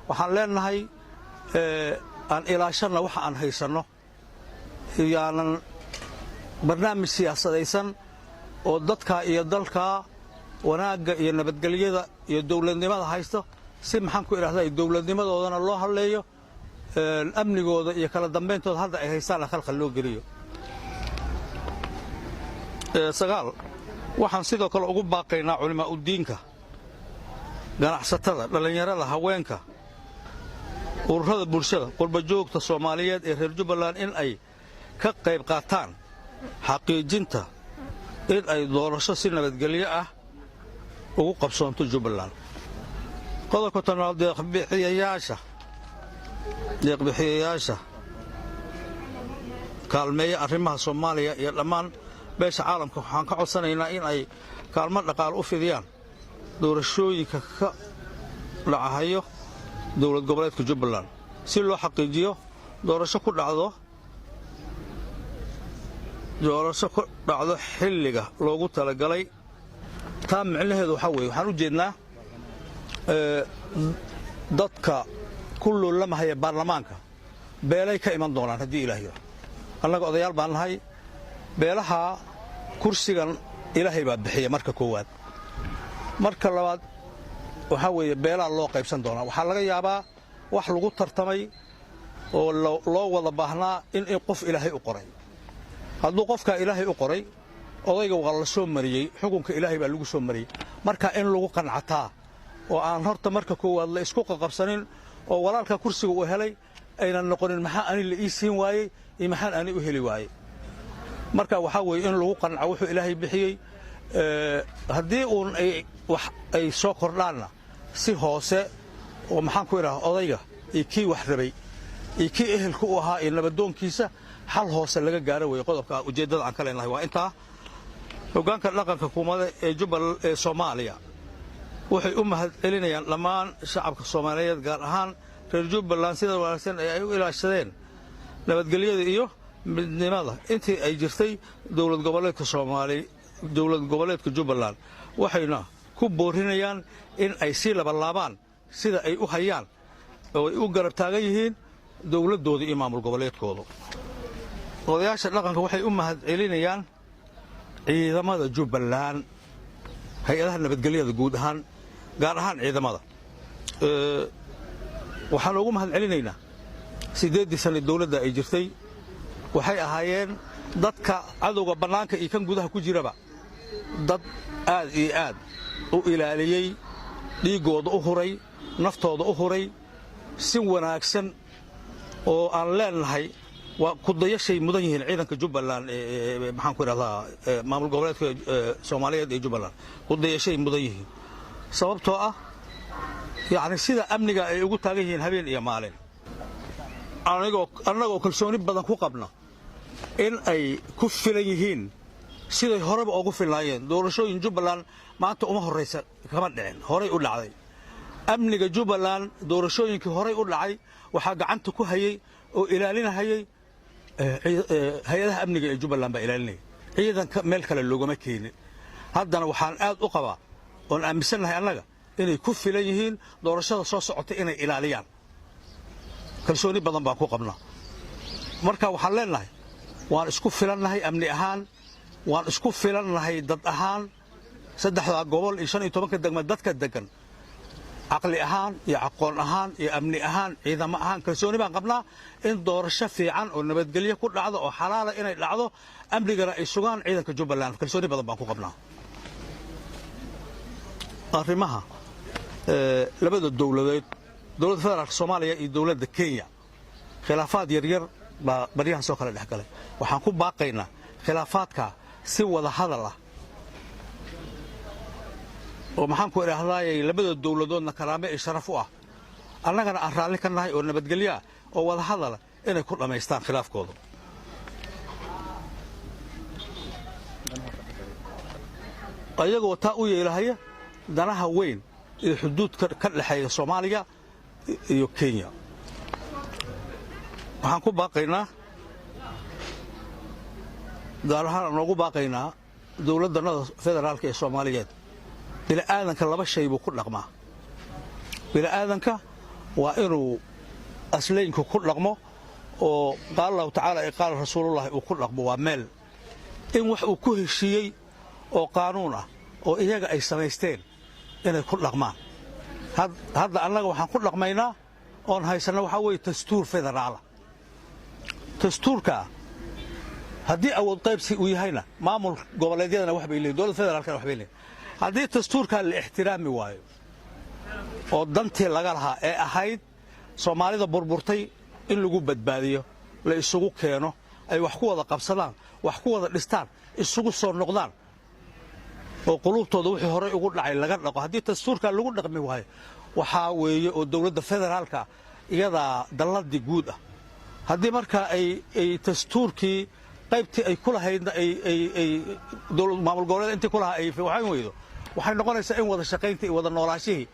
waxaan leenahay aan ilaashana waxa aan haysano yaanan barnaamij siyaasadaysan oo dadka iyo dalka wanaagga iyo nabadgelyada iyo dawladnimada haysto si maxaan ku idhaahdaa dawladnimadoodana loo hadleeyo amnigooda iyo kala dambayntooda hadda ay haystaan khalkhal loo geliyo sagaal waxaan sidoo kale ugu baaqaynaa culimaa u diinka ganacsatada dhallinyarada haweenka ururada bulshada qurbajoogta Soomaaliyeed ee reer Jubbaland in ay ka qayb qaataan xaqiijinta in ay doorasho si nabadgelyo ah ugu qabsoonto Jubbaland qodobka tanaad deeq-bixiyayaasha kaalmeeya arrimaha Soomaaliya iyo dhammaan beesha caalamka waxaan ka codsanaynaa in ay kaalmo dhaqaale u fidiyaan doorashooyinka ka dhacayo dawlad goboleedka Jubbaland si loo xaqiijiyo doorasho ku dhacdo xilliga loogu talagalay taa micnaheedu waxa weeye waxaan u jeednaa dadka kullu lama haya baarlamaanka beelay ka iman doonaan haddii ilaahay annaga odayaal baan nahay beelaha kursigan ilaahay baa bixiya marka koowaad marka labaad waxa weeye beelaha loo qaybsan doonaa waxaa laga yaabaa wax lagu tartamay oo loo wada baahnaa in qof ilaahay u qoray hadduu qofka ilaahay u qoray odayga waa la soo mariyey xukunka ilaahay baa lagu soo mariyey marka in lagu qancataa oo aan horta marka koowaad la isku qabsanin oo walaalka kursiga uu helay ayna noqonin maxaa ani la ii siin waayey iyo maxaan ani u heli waayey marka waxa weeye in lagu qanco wuxuu ilaahay bixiyey haddii uun ay soo kordhaanna si hoose oo maxaan ku idhaha odayga iyo kii wax rabay iyo kii ehelka u ahaa iyo nabadoonkiisa xal hoose laga gaaro weeye qodobka ujeeddada aan ka leenahay waa intaa hoggaanka dhaqanka hukuumadda ee Jubbaland ee Soomaaliya waxay u mahad celinayaan dhammaan shacabka Soomaaliyeed gaar ahaan reer Jubbaland sida wanaagsan ay u ilaashadeen nabadgelyada iyo midnimada intii ay jirtay dawlad goboleedka Jubbaland waxayna ku boorinayaan in ay si laabaan sida ay u hayaan oo ay u garab taagan yihiin dawladooda iyo maamul goboleedkooda odayaasha dhaqanka waxay u mahad celinayaan ciidamada Jubbaland hay'adaha nabadgelyada guud ahaan gaar ahaan ciidamada waxaan ugu mahad celinaynaa 8 sano dawladda ay jirtay waxay ahaayeen dadka cadowga banaanka iyo kan gudaha ku jiraba dad aad iyo aad u ilaaliyay dhiigooda u huray naftooda u huray si wanaagsan oo aan leenahay waa ku dayashay mudan yihiin ciidanka Jubbaland maxaan ku idhahdaa maamul goboleedka Soomaaliyeed ee Jubbaland ku dayashay mudan yihiin sababtoo ah yaani sida amniga ay ugu taagan yihiin habeen iyo maalin anagoo kalsooni badan ku qabna in ay ku filan yihiin siday horeba ugu filaayeen doorashooyin Jubbaland maanta uma horeysa kama dhicin horey u dhacday amniga Jubbaland doorashooyinkii horey u dhacay waxa gacanta ku hayay oo ilaalinayay hay'adaha amniga ee Jubbaland baa ilaalinay ciidanka meel kale loogama keenin haddana waxaan aad u qabaa oo aaminsanahay annaga inay ku filan yihiin doorashada soo socota inay ilaaliyaan kalsooni badan baan ku qabnaa marka waxaan leenahay waan isku filannahay amni ahaan waan isku filannahay dad ahaan saddexda gobol iyo 15 degmad dadka degan aqli ahaan iyo aqoon ahaan iyo amni ahaan ciidamo ahaan kalsooni baan qabnaa in doorasho fiican oo nabadgelyo ku dhacdo oo xalaal inay dhacdo amnigana ay sugaan ciidanka Jubbaland kalsooni badan baan ku qabnaa arrimaha labada dawladeed dawladda federaalka Soomaaliya iyo dawladda Kenya khilaafaad yar baa bariyahan soo kala dhaxgalay waxaan ku baaqaynaa khilaafaadka si wada hadal ah oo maxaan ku idhaahdaa labada dawladoodna karaame iyo sharaf u ah annagana aan raalli ka nahay oo nabadgelyo ah oo wada hadal inay ku dhameystaan khilaafkooda ayagoo taa u yeelahaya danaha weyn ee xuduudka ka dhaxeeya Soomaaliya iyo Kenya waxaan ku baaqaynaa gaar ahaan noogu baaqaynaa dawladda federaalka ee Soomaaliyeed bilaadanka laba shay buu ku dhaqmaa bilaadanka waa inuu aslaynku ku dhaqmo oo qaal allahu tacaala ee qaal rasuulullahi uu ku dhaqmo waa meel in wax uu ku heshiiyey oo qaanuun ah oo iyaga ay samaysteen inay ku dhaqmaan hadda annaga waxaan ku dhaqmaynaa oon haysanna waxaa weeye dastuur federaala dastuurka haddii awood qaybsi uu yahayna maamul goboleedyadana wax bay leeyihin dowladda federaalkana wax bay leeyihin haddii dastuurkaa la ixtiraami waayo oo dantii laga lahaa ee ahayd soomaalida burburtay in lagu badbaadiyo la isugu keeno ay wax ku wada qabsadaan wax ku wada dhistaan isugu soo noqdaan oo qulubtooda wixii horey ugu dhacay laga dhaqo haddii dastuurkaa lagu dhaqmi waayo waxaa weeye oo dowladda federaalka iyadaa dalladii guud ah haddii markaa ay dastuurkii qaybtii ay ku lahaydna maamul goboleed intii ku lahaa ay waxaan weydo waxay noqonaysaa in wada shaqayntii iyo wada noolaashihii